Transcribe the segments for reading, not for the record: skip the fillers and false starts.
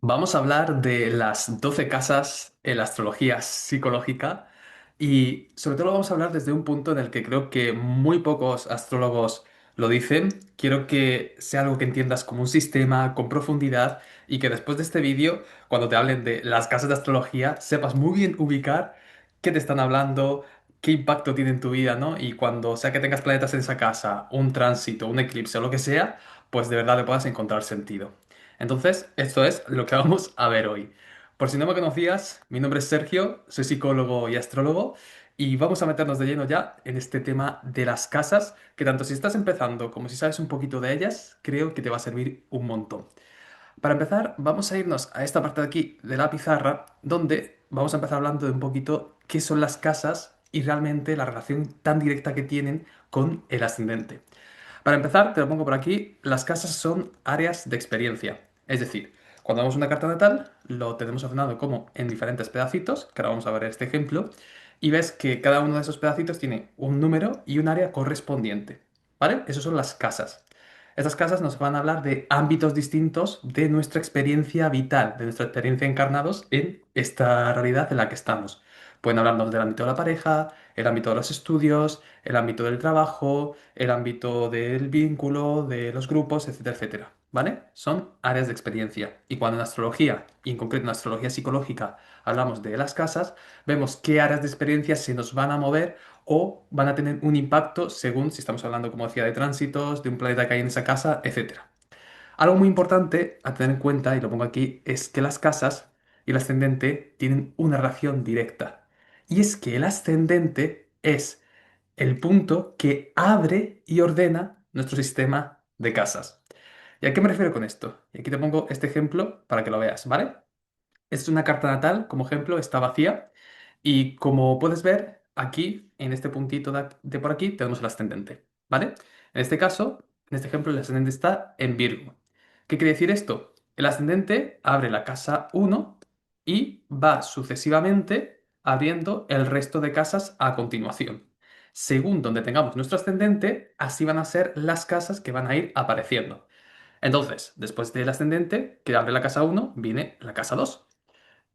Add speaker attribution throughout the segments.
Speaker 1: Vamos a hablar de las 12 casas en la astrología psicológica y sobre todo vamos a hablar desde un punto en el que creo que muy pocos astrólogos lo dicen. Quiero que sea algo que entiendas como un sistema con profundidad y que después de este vídeo, cuando te hablen de las casas de astrología, sepas muy bien ubicar qué te están hablando, qué impacto tiene en tu vida, ¿no? Y cuando sea que tengas planetas en esa casa, un tránsito, un eclipse o lo que sea, pues de verdad le puedas encontrar sentido. Entonces, esto es lo que vamos a ver hoy. Por si no me conocías, mi nombre es Sergio, soy psicólogo y astrólogo y vamos a meternos de lleno ya en este tema de las casas, que tanto si estás empezando como si sabes un poquito de ellas, creo que te va a servir un montón. Para empezar, vamos a irnos a esta parte de aquí de la pizarra, donde vamos a empezar hablando de un poquito qué son las casas y realmente la relación tan directa que tienen con el ascendente. Para empezar, te lo pongo por aquí, las casas son áreas de experiencia. Es decir, cuando vemos una carta natal, lo tenemos ordenado como en diferentes pedacitos, que ahora vamos a ver este ejemplo, y ves que cada uno de esos pedacitos tiene un número y un área correspondiente. ¿Vale? Esas son las casas. Estas casas nos van a hablar de ámbitos distintos de nuestra experiencia vital, de nuestra experiencia encarnados en esta realidad en la que estamos. Pueden hablarnos del ámbito de la pareja, el ámbito de los estudios, el ámbito del trabajo, el ámbito del vínculo, de los grupos, etcétera, etcétera. ¿Vale? Son áreas de experiencia. Y cuando en astrología, y en concreto en astrología psicológica, hablamos de las casas, vemos qué áreas de experiencia se nos van a mover o van a tener un impacto según si estamos hablando, como decía, de tránsitos, de un planeta que hay en esa casa, etcétera. Algo muy importante a tener en cuenta, y lo pongo aquí, es que las casas y el ascendente tienen una relación directa. Y es que el ascendente es el punto que abre y ordena nuestro sistema de casas. ¿Y a qué me refiero con esto? Y aquí te pongo este ejemplo para que lo veas, ¿vale? Es una carta natal, como ejemplo, está vacía y como puedes ver, aquí, en este puntito de por aquí, tenemos el ascendente, ¿vale? En este caso, en este ejemplo, el ascendente está en Virgo. ¿Qué quiere decir esto? El ascendente abre la casa uno y va sucesivamente abriendo el resto de casas a continuación. Según donde tengamos nuestro ascendente, así van a ser las casas que van a ir apareciendo. Entonces, después del ascendente, que abre la casa uno, viene la casa 2.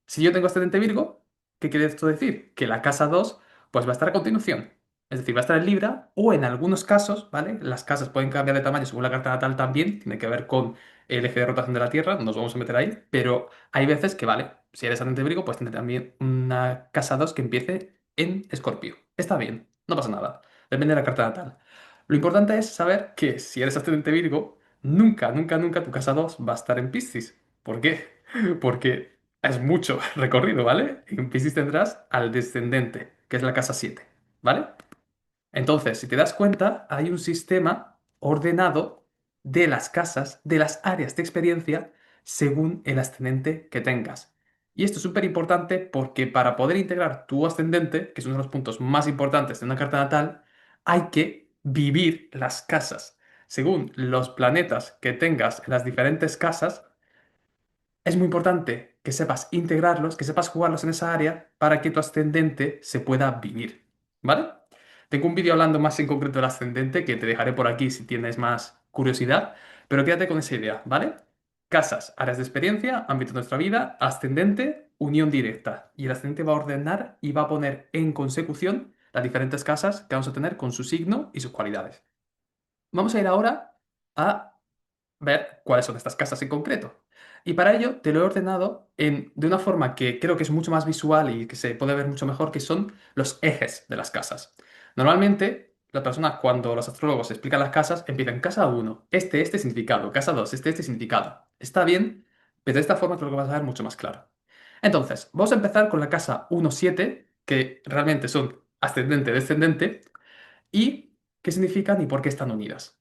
Speaker 1: Si yo tengo ascendente Virgo, ¿qué quiere esto decir? Que la casa 2 pues va a estar a continuación. Es decir, va a estar en Libra o en algunos casos, ¿vale? Las casas pueden cambiar de tamaño según la carta natal también, tiene que ver con el eje de rotación de la Tierra, no nos vamos a meter ahí, pero hay veces que, vale, si eres ascendente Virgo, pues tener también una casa 2 que empiece en Escorpio. Está bien, no pasa nada, depende de la carta natal. Lo importante es saber que si eres ascendente Virgo, nunca, nunca, nunca tu casa 2 va a estar en Piscis. ¿Por qué? Porque es mucho recorrido, ¿vale? En Piscis tendrás al descendente, que es la casa 7, ¿vale? Entonces, si te das cuenta, hay un sistema ordenado de las casas, de las áreas de experiencia, según el ascendente que tengas. Y esto es súper importante porque para poder integrar tu ascendente, que es uno de los puntos más importantes de una carta natal, hay que vivir las casas. Según los planetas que tengas en las diferentes casas, es muy importante que sepas integrarlos, que sepas jugarlos en esa área para que tu ascendente se pueda vivir, ¿vale? Tengo un vídeo hablando más en concreto del ascendente que te dejaré por aquí si tienes más curiosidad, pero quédate con esa idea, ¿vale? Casas, áreas de experiencia, ámbito de nuestra vida, ascendente, unión directa. Y el ascendente va a ordenar y va a poner en consecución las diferentes casas que vamos a tener con su signo y sus cualidades. Vamos a ir ahora a ver cuáles son estas casas en concreto. Y para ello te lo he ordenado de una forma que creo que es mucho más visual y que se puede ver mucho mejor, que son los ejes de las casas. Normalmente, la persona cuando los astrólogos explican las casas, empiezan casa uno este significado, casa 2 este significado. Está bien, pero de esta forma creo que vas a ver mucho más claro. Entonces, vamos a empezar con la casa uno 7 que realmente son ascendente, descendente, y qué significan y por qué están unidas.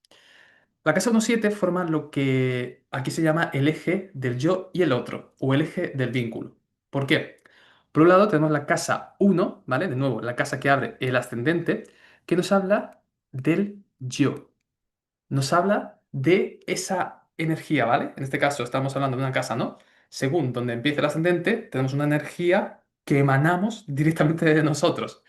Speaker 1: La casa 1-7 forma lo que aquí se llama el eje del yo y el otro, o el eje del vínculo. ¿Por qué? Por un lado tenemos la casa uno, ¿vale? De nuevo, la casa que abre el ascendente, que nos habla del yo. Nos habla de esa energía, ¿vale? En este caso estamos hablando de una casa, ¿no? Según donde empieza el ascendente, tenemos una energía que emanamos directamente de nosotros.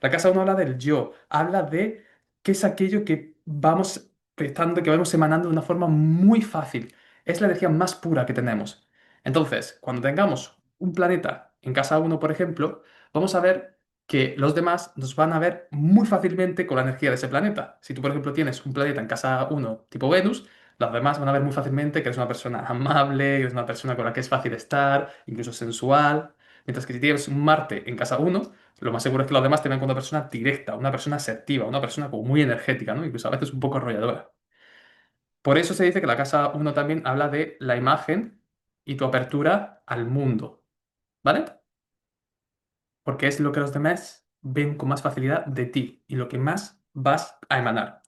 Speaker 1: La casa uno habla del yo, habla de qué es aquello que vamos prestando, que vamos emanando de una forma muy fácil. Es la energía más pura que tenemos. Entonces, cuando tengamos un planeta en casa uno, por ejemplo, vamos a ver que los demás nos van a ver muy fácilmente con la energía de ese planeta. Si tú, por ejemplo, tienes un planeta en casa uno tipo Venus, los demás van a ver muy fácilmente que eres una persona amable, que eres una persona con la que es fácil estar, incluso sensual. Mientras que si tienes un Marte en casa uno, lo más seguro es que los demás te vean como una persona directa, una persona asertiva, una persona como muy energética, ¿no? Incluso a veces un poco arrolladora. Por eso se dice que la casa uno también habla de la imagen y tu apertura al mundo, ¿vale? Porque es lo que los demás ven con más facilidad de ti y lo que más vas a emanar.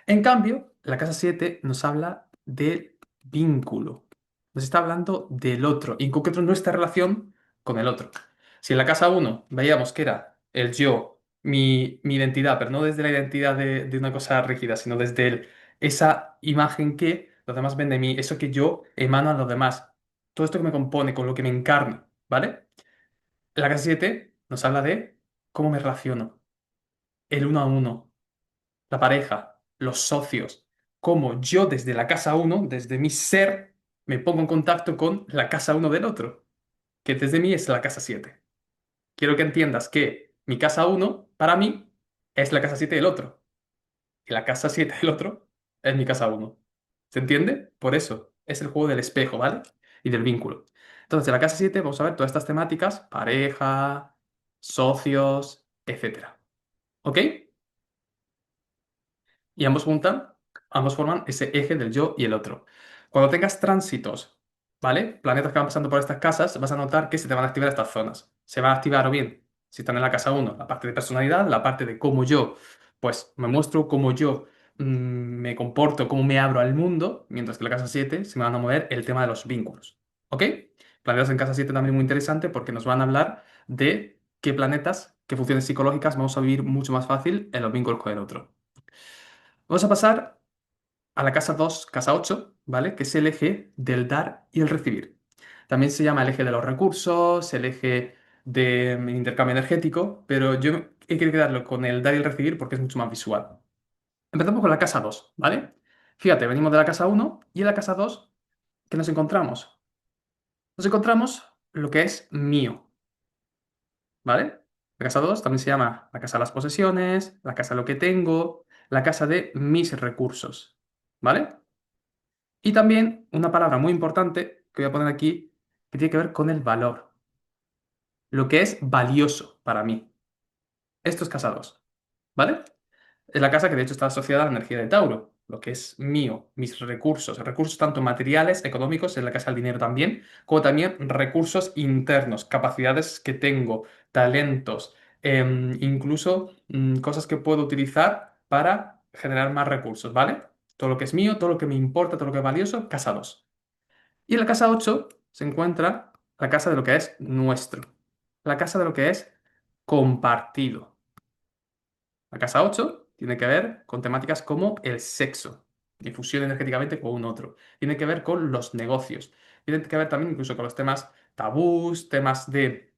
Speaker 1: En cambio, la casa 7 nos habla del vínculo, nos está hablando del otro, y en concreto nuestra relación con el otro. Si en la casa uno veíamos que era el yo, mi identidad, pero no desde la identidad de una cosa rígida, sino desde esa imagen que los demás ven de mí, eso que yo emano a los demás, todo esto que me compone, con lo que me encarno, ¿vale? La casa 7 nos habla de cómo me relaciono, el uno a uno, la pareja, los socios, cómo yo desde la casa uno, desde mi ser, me pongo en contacto con la casa uno del otro, que desde mí es la casa 7. Quiero que entiendas que mi casa uno, para mí, es la casa 7 del otro, y la casa 7 del otro es mi casa uno. ¿Se entiende? Por eso es el juego del espejo, ¿vale? Y del vínculo. Entonces, en la casa 7 vamos a ver todas estas temáticas, pareja, socios, etcétera. ¿Ok? Y ambos forman ese eje del yo y el otro. Cuando tengas tránsitos, ¿vale? Planetas que van pasando por estas casas, vas a notar que se te van a activar estas zonas. Se va a activar o bien, si están en la casa uno, la parte de personalidad, la parte de cómo yo, pues me muestro, cómo yo me comporto, cómo me abro al mundo, mientras que en la casa 7 se me van a mover el tema de los vínculos. ¿Ok? Planetas en casa 7 también muy interesante porque nos van a hablar de qué planetas, qué funciones psicológicas vamos a vivir mucho más fácil en los vínculos con el otro. Vamos a pasar a la casa 2, casa 8, ¿vale? Que es el eje del dar y el recibir. También se llama el eje de los recursos, el eje del intercambio energético, pero yo he querido quedarlo con el dar y el recibir porque es mucho más visual. Empezamos con la casa 2, ¿vale? Fíjate, venimos de la casa 1 y en la casa 2, ¿qué nos encontramos? Nos encontramos lo que es mío, ¿vale? La casa 2 también se llama la casa de las posesiones, la casa de lo que tengo, la casa de mis recursos, ¿vale? Y también una palabra muy importante que voy a poner aquí, que tiene que ver con el valor, lo que es valioso para mí. Estos casados, ¿vale? Es la casa que de hecho está asociada a la energía de Tauro, lo que es mío, mis recursos tanto materiales, económicos, en la casa del dinero también, como también recursos internos, capacidades que tengo, talentos, incluso cosas que puedo utilizar para generar más recursos, ¿vale? Todo lo que es mío, todo lo que me importa, todo lo que es valioso, casa 2. Y en la casa 8 se encuentra la casa de lo que es nuestro, la casa de lo que es compartido. La casa 8 tiene que ver con temáticas como el sexo, difusión energéticamente con un otro. Tiene que ver con los negocios. Tiene que ver también incluso con los temas tabús, temas de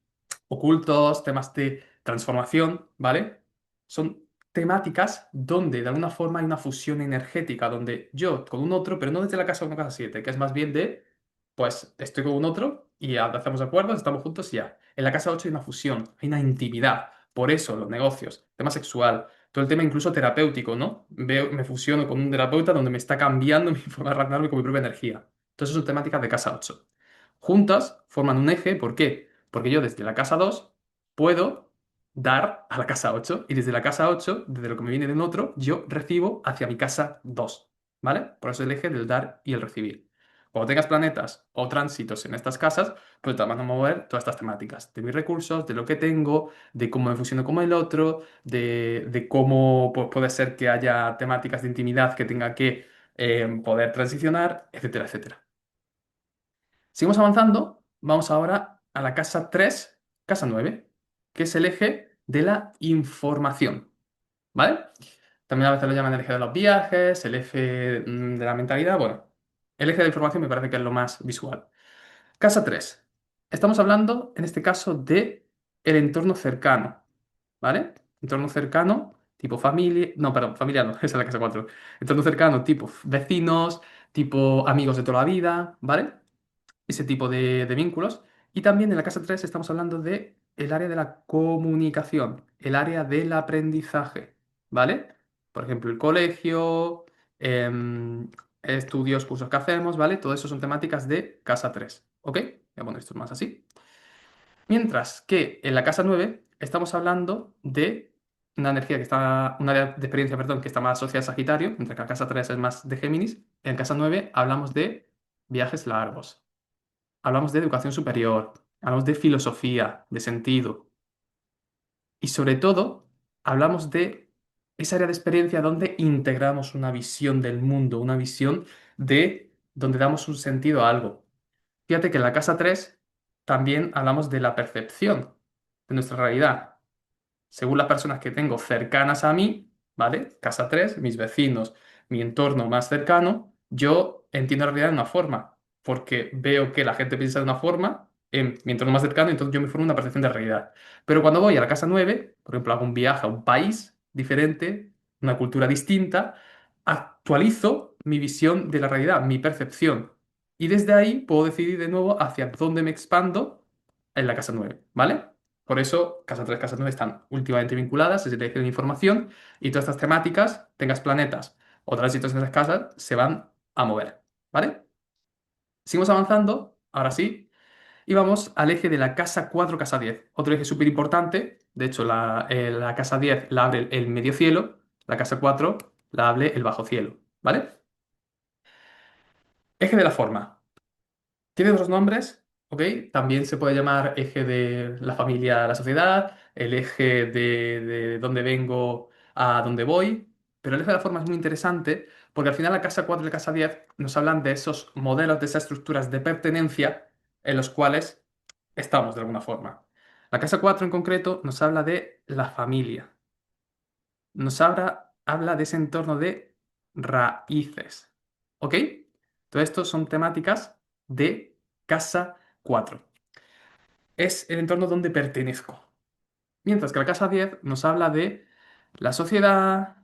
Speaker 1: ocultos, temas de transformación, ¿vale? Son temáticas donde de alguna forma hay una fusión energética, donde yo con un otro, pero no desde la casa 1 casa 7, que es más bien de, pues estoy con un otro y hacemos acuerdos, estamos juntos y ya. En la casa 8 hay una fusión, hay una intimidad. Por eso los negocios, tema sexual, todo el tema incluso terapéutico, ¿no? Me fusiono con un terapeuta donde me está cambiando mi forma de relacionarme con mi propia energía. Entonces son temáticas de casa 8. Juntas forman un eje, ¿por qué? Porque yo desde la casa 2 puedo dar a la casa 8 y desde la casa 8, desde lo que me viene de un otro, yo recibo hacia mi casa 2, ¿vale? Por eso el eje del dar y el recibir. Cuando tengas planetas o tránsitos en estas casas, pues te van a mover todas estas temáticas, de mis recursos, de lo que tengo, de cómo me fusiono con el otro, de cómo pues, puede ser que haya temáticas de intimidad que tenga que poder transicionar, etcétera, etcétera. Seguimos avanzando, vamos ahora a la casa 3, casa 9, que es el eje de la información, ¿vale? También a veces lo llaman el eje de los viajes, el eje de la mentalidad, bueno, el eje de la información me parece que es lo más visual. Casa 3. Estamos hablando, en este caso, de el entorno cercano, ¿vale? Entorno cercano, tipo familia, no, perdón, familia no, esa es la casa 4. Entorno cercano, tipo vecinos, tipo amigos de toda la vida, ¿vale? ese tipo de vínculos. Y también en la casa 3 estamos hablando de el área de la comunicación, el área del aprendizaje, ¿vale? Por ejemplo, el colegio, estudios, cursos que hacemos, ¿vale? Todo eso son temáticas de casa 3, ¿ok? Voy a poner esto más así. Mientras que en la casa 9 estamos hablando de una energía que está, una área de experiencia, perdón, que está más asociada a Sagitario, mientras que la casa 3 es más de Géminis. En casa 9 hablamos de viajes largos, hablamos de educación superior, hablamos de filosofía, de sentido y sobre todo hablamos de esa área de experiencia donde integramos una visión del mundo, una visión de donde damos un sentido a algo. Fíjate que en la casa 3 también hablamos de la percepción de nuestra realidad según las personas que tengo cercanas a mí, ¿vale? Casa 3, mis vecinos, mi entorno más cercano, yo entiendo la realidad de una forma, porque veo que la gente piensa de una forma en mi entorno más cercano, entonces yo me formo una percepción de realidad. Pero cuando voy a la casa 9, por ejemplo, hago un viaje a un país diferente, una cultura distinta, actualizo mi visión de la realidad, mi percepción. Y desde ahí puedo decidir de nuevo hacia dónde me expando en la casa 9, ¿vale? Por eso, casa 3, casa 9 están últimamente vinculadas, es dirección de información, y todas estas temáticas, tengas planetas o tránsitos en esas casas, se van a mover, ¿vale? Seguimos avanzando, ahora sí, y vamos al eje de la casa 4, casa 10. Otro eje súper importante, de hecho, la casa 10 la abre el medio cielo, la casa 4 la abre el bajo cielo, ¿vale? Eje de la forma. Tiene otros nombres, ¿ok? También se puede llamar eje de la familia a la sociedad, el eje de dónde vengo a dónde voy, pero el eje de la forma es muy interesante porque al final la casa 4 y la casa 10 nos hablan de esos modelos, de esas estructuras de pertenencia en los cuales estamos de alguna forma. La casa 4 en concreto nos habla de la familia, habla de ese entorno de raíces, ¿ok? Todo esto son temáticas de casa 4. Es el entorno donde pertenezco. Mientras que la casa 10 nos habla de la sociedad,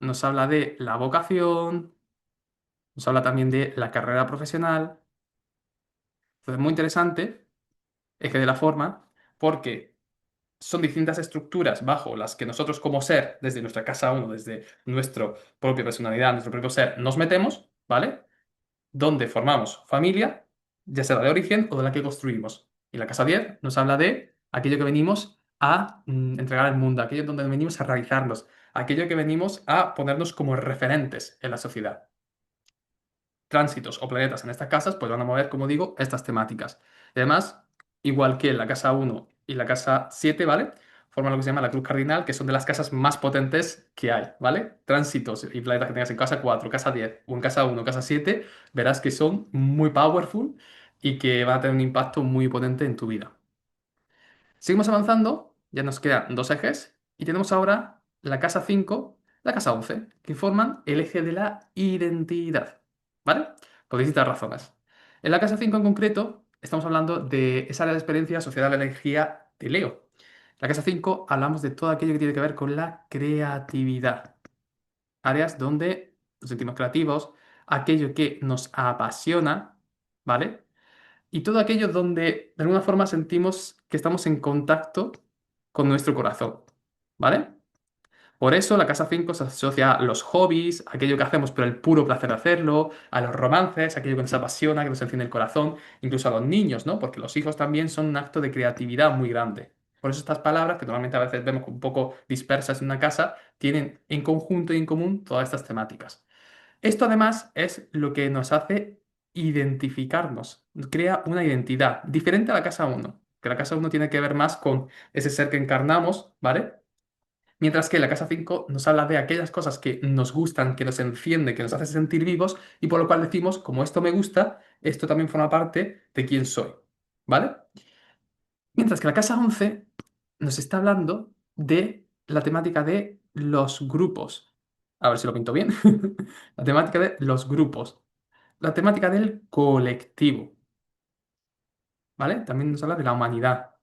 Speaker 1: nos habla de la vocación, nos habla también de la carrera profesional. Entonces, muy interesante, eje de la forma, porque son distintas estructuras bajo las que nosotros como ser, desde nuestra casa uno, desde nuestra propia personalidad, nuestro propio ser, nos metemos, ¿vale? Donde formamos familia, ya sea la de origen o de la que construimos. Y la casa 10 nos habla de aquello que venimos a entregar al mundo, aquello donde venimos a realizarnos, aquello que venimos a ponernos como referentes en la sociedad. Tránsitos o planetas en estas casas pues van a mover, como digo, estas temáticas. Y además, igual que la casa uno y la casa 7, ¿vale? Forman lo que se llama la cruz cardinal, que son de las casas más potentes que hay, ¿vale? Tránsitos y planetas que tengas en casa 4, casa 10 o en casa uno, casa 7, verás que son muy powerful y que van a tener un impacto muy potente en tu vida. Seguimos avanzando, ya nos quedan dos ejes y tenemos ahora la casa 5, la casa 11, que forman el eje de la identidad, ¿vale? Por distintas razones. En la casa 5 en concreto estamos hablando de esa área de experiencia asociada a la energía de Leo. La casa 5 hablamos de todo aquello que tiene que ver con la creatividad, áreas donde nos sentimos creativos, aquello que nos apasiona, ¿vale? Y todo aquello donde de alguna forma sentimos que estamos en contacto con nuestro corazón, ¿vale? Por eso la casa 5 se asocia a los hobbies, a aquello que hacemos por el puro placer de hacerlo, a los romances, aquello que nos apasiona, que nos enciende el corazón, incluso a los niños, ¿no? Porque los hijos también son un acto de creatividad muy grande. Por eso estas palabras, que normalmente a veces vemos un poco dispersas en una casa, tienen en conjunto y en común todas estas temáticas. Esto además es lo que nos hace identificarnos, crea una identidad diferente a la casa uno, que la casa uno tiene que ver más con ese ser que encarnamos, ¿vale? Mientras que la casa 5 nos habla de aquellas cosas que nos gustan, que nos enciende, que nos hace sentir vivos y por lo cual decimos, como esto me gusta, esto también forma parte de quién soy, ¿vale? Mientras que la casa 11 nos está hablando de la temática de los grupos. A ver si lo pinto bien. La temática de los grupos. La temática del colectivo, ¿vale? También nos habla de la humanidad.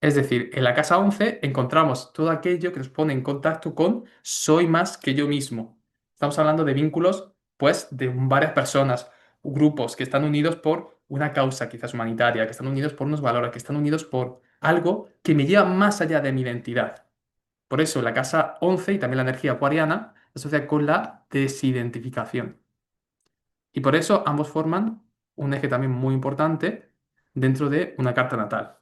Speaker 1: Es decir, en la casa 11 encontramos todo aquello que nos pone en contacto con soy más que yo mismo. Estamos hablando de vínculos, pues, de varias personas. grupos que están unidos por una causa quizás humanitaria, que están unidos por unos valores, que están unidos por algo que me lleva más allá de mi identidad. Por eso la casa 11 y también la energía acuariana se asocia con la desidentificación. Y por eso ambos forman un eje también muy importante dentro de una carta natal.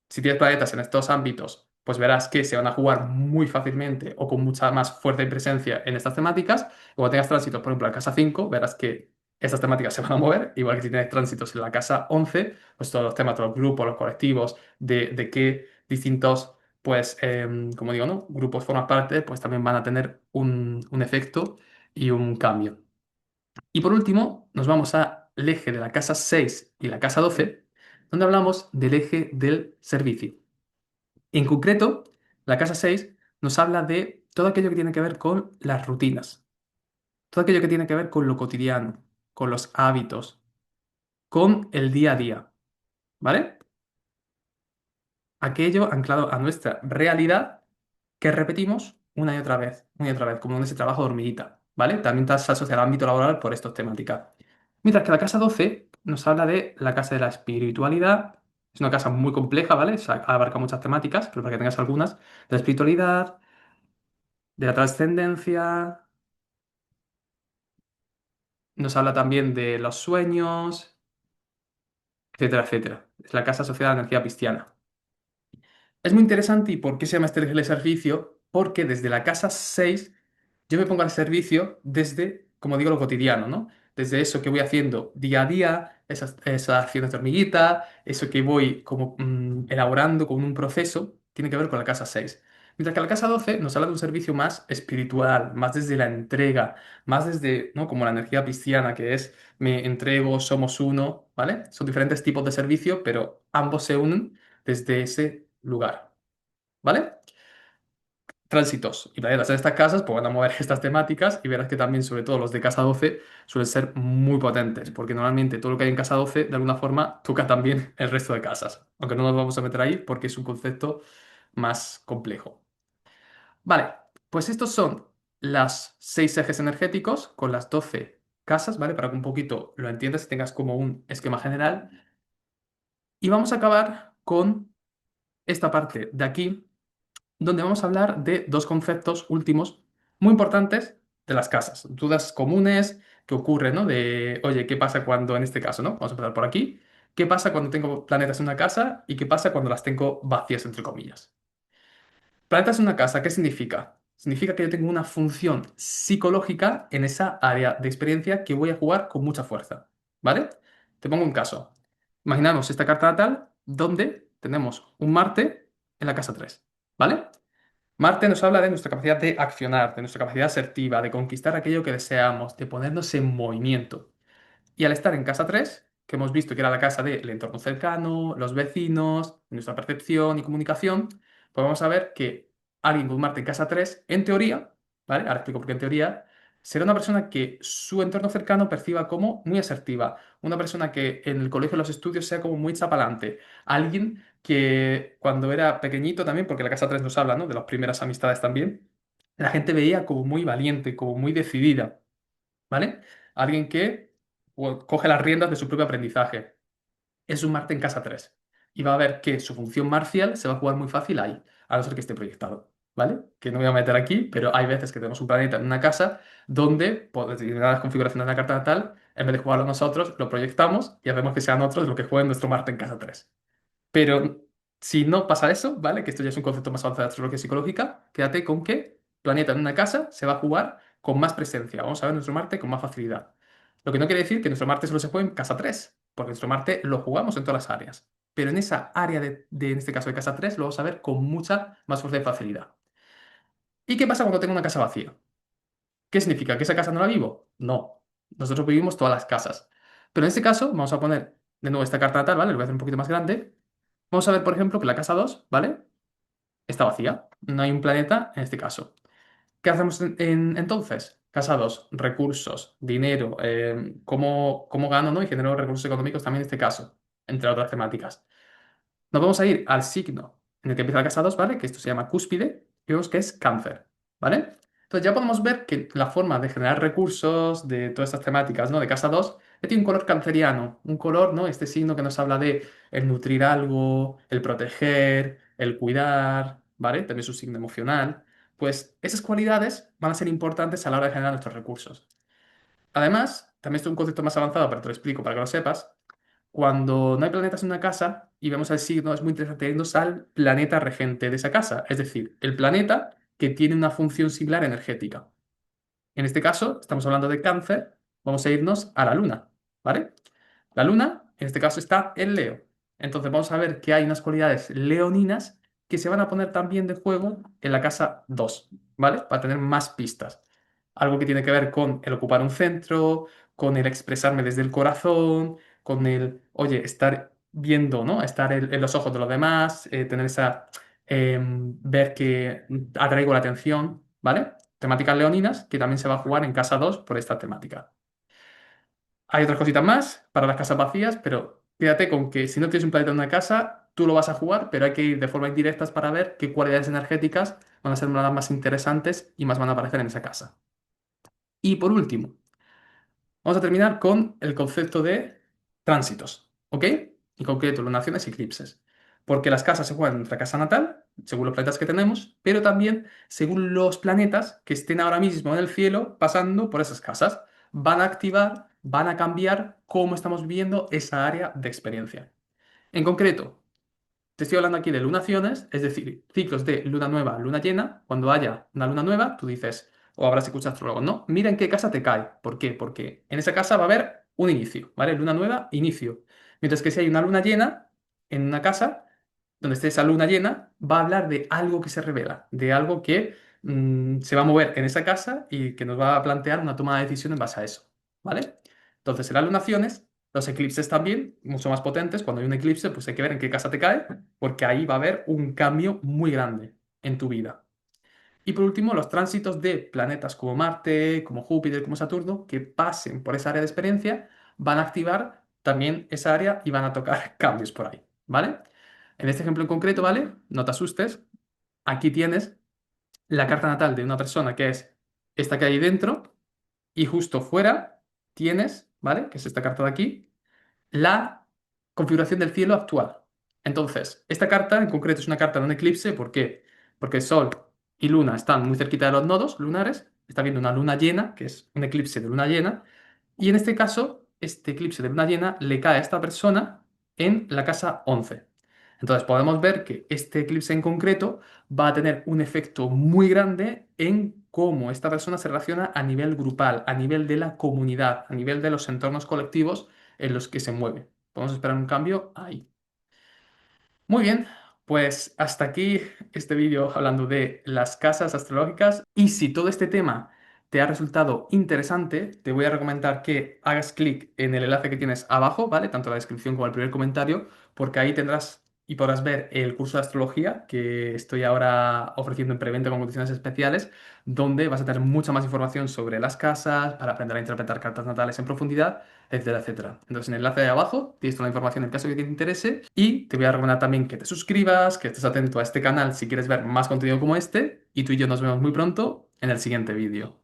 Speaker 1: Si tienes planetas en estos ámbitos, pues verás que se van a jugar muy fácilmente o con mucha más fuerza y presencia en estas temáticas. Cuando tengas tránsitos, por ejemplo, en la casa 5, verás que estas temáticas se van a mover, igual que si tienes tránsitos en la casa 11, pues todos los temas, todos los grupos, los colectivos, de qué distintos, pues, como digo, ¿no? Grupos forman parte, pues también van a tener un efecto y un cambio. Y por último, nos vamos al eje de la casa 6 y la casa 12, donde hablamos del eje del servicio. En concreto, la casa 6 nos habla de todo aquello que tiene que ver con las rutinas, todo aquello que tiene que ver con lo cotidiano, con los hábitos, con el día a día, ¿vale? Aquello anclado a nuestra realidad que repetimos una y otra vez, como en ese trabajo de hormiguita, ¿vale? También se asocia al ámbito laboral por estas temáticas. Mientras que la casa 12 nos habla de la casa de la espiritualidad. Es una casa muy compleja, ¿vale? O sea, abarca muchas temáticas, pero para que tengas algunas, de la espiritualidad, de la trascendencia, nos habla también de los sueños, etcétera, etcétera. Es la casa asociada a la energía pisciana. Es muy interesante y ¿por qué se llama este eje de servicio? Porque desde la casa 6 yo me pongo al servicio desde, como digo, lo cotidiano, ¿no? Desde eso que voy haciendo día a día, esas acciones de hormiguita, eso que voy como elaborando con un proceso, tiene que ver con la casa 6. Mientras que la casa 12 nos habla de un servicio más espiritual, más desde la entrega, más desde, ¿no? Como la energía pisciana, que es me entrego, somos uno, ¿vale? Son diferentes tipos de servicio, pero ambos se unen desde ese lugar, ¿vale? Tránsitos y planetas en estas casas pues van a mover estas temáticas y verás que también, sobre todo los de casa 12 suelen ser muy potentes, porque normalmente todo lo que hay en casa 12 de alguna forma toca también el resto de casas, aunque no nos vamos a meter ahí porque es un concepto más complejo. Vale, pues estos son los 6 ejes energéticos con las 12 casas, ¿vale? Para que un poquito lo entiendas y tengas como un esquema general. Y vamos a acabar con esta parte de aquí donde vamos a hablar de dos conceptos últimos muy importantes de las casas. Dudas comunes que ocurren, ¿no? De, oye, ¿qué pasa cuando, en este caso, ¿no? Vamos a empezar por aquí. ¿Qué pasa cuando tengo planetas en una casa y qué pasa cuando las tengo vacías, entre comillas? Planetas en una casa, ¿qué significa? Significa que yo tengo una función psicológica en esa área de experiencia que voy a jugar con mucha fuerza, ¿vale? Te pongo un caso. Imaginamos esta carta natal donde tenemos un Marte en la casa 3, ¿vale? Marte nos habla de nuestra capacidad de accionar, de nuestra capacidad asertiva, de conquistar aquello que deseamos, de ponernos en movimiento. Y al estar en casa 3, que hemos visto que era la casa del entorno cercano, los vecinos, nuestra percepción y comunicación, pues vamos a ver que alguien con Marte en casa 3, en teoría, ¿vale? Ahora explico por qué en teoría, será una persona que su entorno cercano perciba como muy asertiva, una persona que en el colegio, en los estudios, sea como muy chapalante, alguien que cuando era pequeñito también, porque la casa 3 nos habla, ¿no? De las primeras amistades también, la gente veía como muy valiente, como muy decidida, ¿vale? Alguien que coge las riendas de su propio aprendizaje. Es un Marte en casa 3 y va a ver que su función marcial se va a jugar muy fácil ahí, a no ser que esté proyectado, ¿vale? Que no me voy a meter aquí, pero hay veces que tenemos un planeta en una casa donde, por determinadas configuraciones de la carta natal, en vez de jugarlo nosotros, lo proyectamos y hacemos que sean otros los que jueguen nuestro Marte en casa 3. Pero si no pasa eso, ¿vale? Que esto ya es un concepto más avanzado de astrología psicológica, quédate con que planeta en una casa se va a jugar con más presencia. Vamos a ver nuestro Marte con más facilidad. Lo que no quiere decir que nuestro Marte solo se juegue en casa 3, porque nuestro Marte lo jugamos en todas las áreas. Pero en esa área en este caso de casa 3, lo vamos a ver con mucha más fuerza y facilidad. ¿Y qué pasa cuando tengo una casa vacía? ¿Qué significa? ¿Que esa casa no la vivo? No. Nosotros vivimos todas las casas. Pero en este caso, vamos a poner de nuevo esta carta natal, ¿vale? Lo voy a hacer un poquito más grande. Vamos a ver, por ejemplo, que la casa 2, ¿vale? Está vacía. No hay un planeta en este caso. ¿Qué hacemos entonces? Casa 2, recursos, dinero, cómo gano, ¿no? Y genero recursos económicos también en este caso, entre otras temáticas. Nos vamos a ir al signo en el que empieza la casa 2, ¿vale? Que esto se llama cúspide, y vemos que es cáncer, ¿vale? Entonces ya podemos ver que la forma de generar recursos de todas estas temáticas, ¿no? De casa 2 tiene un color canceriano, un color, ¿no? Este signo que nos habla de el nutrir algo, el proteger, el cuidar, ¿vale? También su signo emocional. Pues esas cualidades van a ser importantes a la hora de generar nuestros recursos. Además, también esto es un concepto más avanzado, pero te lo explico para que lo sepas. Cuando no hay planetas en una casa y vemos el signo, es muy interesante irnos al planeta regente de esa casa, es decir, el planeta que tiene una función similar energética. En este caso, estamos hablando de cáncer, vamos a irnos a la luna, ¿vale? La luna, en este caso, está en Leo. Entonces vamos a ver que hay unas cualidades leoninas que se van a poner también de juego en la casa 2, ¿vale? Para tener más pistas. Algo que tiene que ver con el ocupar un centro, con el expresarme desde el corazón, con el, oye, estar viendo, ¿no? Estar en los ojos de los demás, tener esa, ver que atraigo la atención, ¿vale? Temáticas leoninas que también se va a jugar en casa 2 por esta temática. Hay otras cositas más para las casas vacías, pero quédate con que si no tienes un planeta en una casa, tú lo vas a jugar, pero hay que ir de forma indirecta para ver qué cualidades energéticas van a ser las más interesantes y más van a aparecer en esa casa. Y por último, vamos a terminar con el concepto de tránsitos, ¿ok? En concreto, lunaciones y eclipses. Porque las casas se juegan en nuestra casa natal, según los planetas que tenemos, pero también según los planetas que estén ahora mismo en el cielo pasando por esas casas. Van a activar, van a cambiar cómo estamos viviendo esa área de experiencia. En concreto, te estoy hablando aquí de lunaciones, es decir, ciclos de luna nueva, luna llena. Cuando haya una luna nueva, tú dices, o habrás escuchado astrólogos, ¿no? Mira en qué casa te cae. ¿Por qué? Porque en esa casa va a haber un inicio, ¿vale? Luna nueva, inicio. Mientras que si hay una luna llena en una casa, donde esté esa luna llena, va a hablar de algo que se revela, de algo que se va a mover en esa casa y que nos va a plantear una toma de decisión en base a eso, ¿vale? Entonces, en las lunaciones, los eclipses también, mucho más potentes. Cuando hay un eclipse, pues hay que ver en qué casa te cae, porque ahí va a haber un cambio muy grande en tu vida. Y por último, los tránsitos de planetas como Marte, como Júpiter, como Saturno, que pasen por esa área de experiencia, van a activar también esa área y van a tocar cambios por ahí, ¿vale? En este ejemplo en concreto, ¿vale? No te asustes. Aquí tienes la carta natal de una persona que es esta que hay dentro y justo fuera tienes, ¿vale? Que es esta carta de aquí la configuración del cielo actual. Entonces, esta carta en concreto es una carta de un eclipse. ¿Por qué? Porque Sol y Luna están muy cerquita de los nodos lunares. Está viendo una luna llena, que es un eclipse de luna llena. Y en este caso, este eclipse de luna llena le cae a esta persona en la casa 11. Entonces podemos ver que este eclipse en concreto va a tener un efecto muy grande en cómo esta persona se relaciona a nivel grupal, a nivel de la comunidad, a nivel de los entornos colectivos en los que se mueve. Podemos esperar un cambio ahí. Muy bien, pues hasta aquí este vídeo hablando de las casas astrológicas. Y si todo este tema te ha resultado interesante, te voy a recomendar que hagas clic en el enlace que tienes abajo, ¿vale? Tanto en la descripción como en el primer comentario, porque ahí tendrás y podrás ver el curso de astrología que estoy ahora ofreciendo en preventa con condiciones especiales, donde vas a tener mucha más información sobre las casas, para aprender a interpretar cartas natales en profundidad, etcétera, etcétera. Entonces, en el enlace de abajo tienes toda la información en caso de que te interese y te voy a recomendar también que te suscribas, que estés atento a este canal si quieres ver más contenido como este y tú y yo nos vemos muy pronto en el siguiente vídeo.